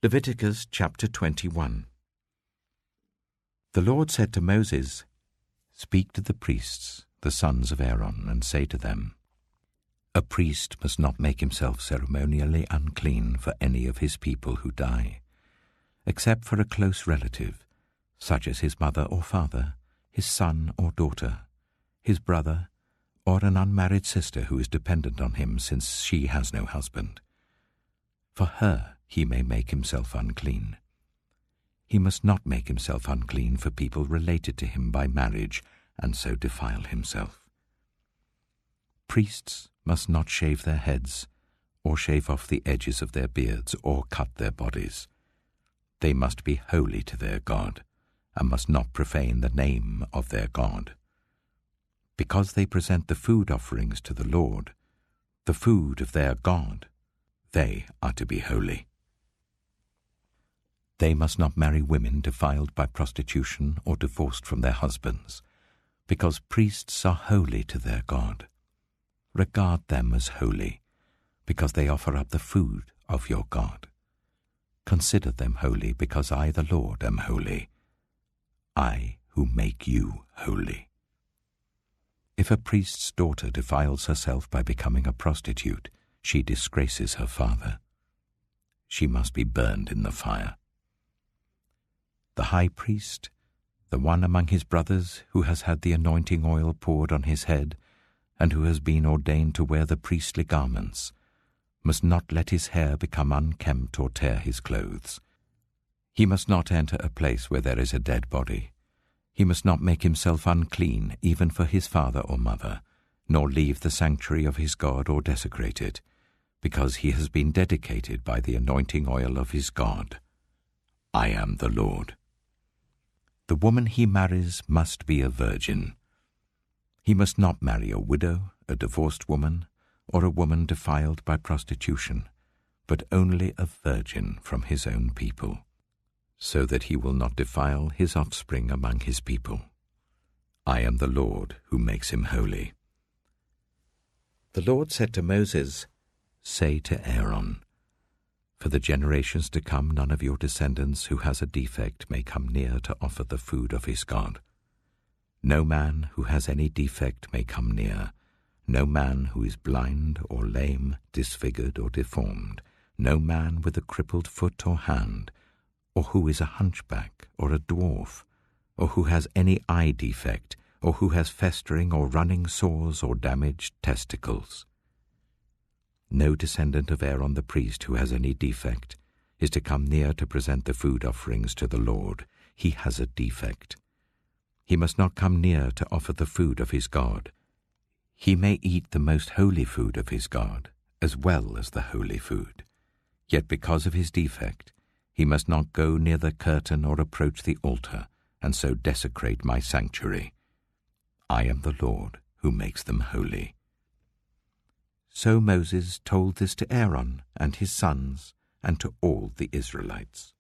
Leviticus chapter 21. The Lord said to Moses, "Speak to the priests, the sons of Aaron, and say to them, A priest must not make himself ceremonially unclean for any of his people who die, except for a close relative, such as his mother or father, his son or daughter, his brother, or an unmarried sister who is dependent on him since she has no husband. For her he may make himself unclean. He must not make himself unclean for people related to him by marriage and so defile himself. Priests must not shave their heads, or shave off the edges of their beards, or cut their bodies. They must be holy to their God, and must not profane the name of their God. Because they present the food offerings to the Lord, the food of their God, they are to be holy. They must not marry women defiled by prostitution or divorced from their husbands, because priests are holy to their God. Regard them as holy, because they offer up the food of your God. Consider them holy, because I, the Lord, am holy, I who make you holy. If a priest's daughter defiles herself by becoming a prostitute, she disgraces her father. She must be burned in the fire. The high priest, the one among his brothers who has had the anointing oil poured on his head and who has been ordained to wear the priestly garments, must not let his hair become unkempt or tear his clothes. He must not enter a place where there is a dead body. He must not make himself unclean even for his father or mother, nor leave the sanctuary of his God or desecrate it, because he has been dedicated by the anointing oil of his God. I am the Lord. The woman he marries must be a virgin. He must not marry a widow, a divorced woman, or a woman defiled by prostitution, but only a virgin from his own people, so that he will not defile his offspring among his people. I am the Lord who makes him holy. The Lord said to Moses, Say to Aaron, For the generations to come none of your descendants who has a defect may come near to offer the food of his God. No man who has any defect may come near, no man who is blind or lame, disfigured or deformed, no man with a crippled foot or hand, or who is a hunchback or a dwarf, or who has any eye defect, or who has festering or running sores or damaged testicles. No descendant of Aaron the priest who has any defect is to come near to present the food offerings to the Lord. He has a defect. He must not come near to offer the food of his God. He may eat the most holy food of his God, as well as the holy food. Yet because of his defect, he must not go near the curtain or approach the altar, and so desecrate my sanctuary. I am the Lord who makes them holy. So Moses told this to Aaron and his sons and to all the Israelites.